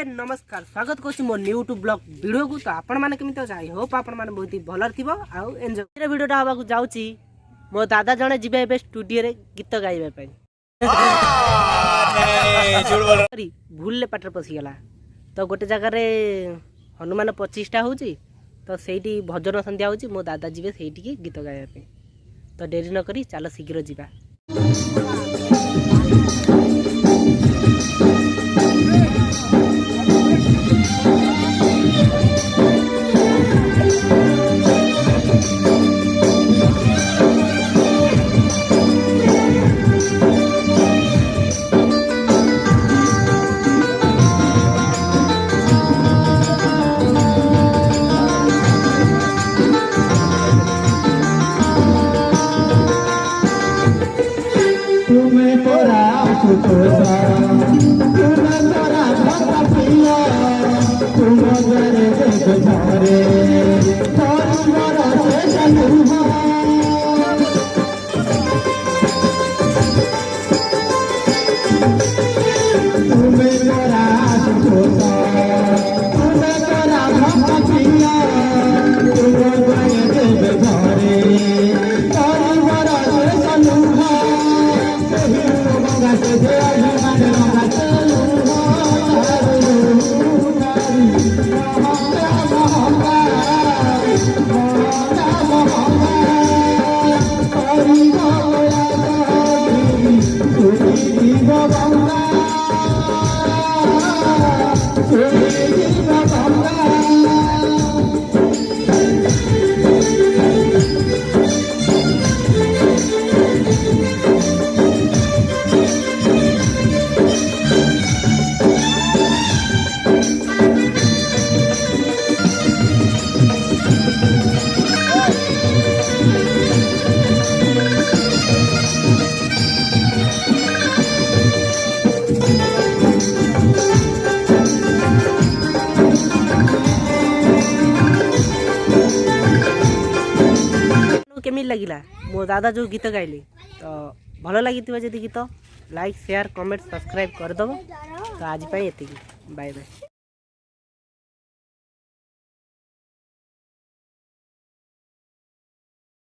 नमस्कार स्वागत कर मो यूट्यूब ब्लॉग वीडियो को। तो आपण मैंने केमी आई होप आपण मैंने बहुत ही भल थी आउ एंजॉय वीडियोटा हवा जाऊँगी। मो दादा जड़े जी ए स्टूडियो रे गीत गाइबा भूल पाटर पशिगला। तो गोटे जगार हनुमान 25टा हो तो से भजन संध्या हो मो दादा जी से गीत गाइबा। तो डेरी न करी चलो शीघ्र जीवा। केमी लगिला मो दादा जो गीत गाइले तो भल लगी जदि गीत लाइक शेयर कमेंट सब्सक्राइब करदब। तो आज बाय बाय।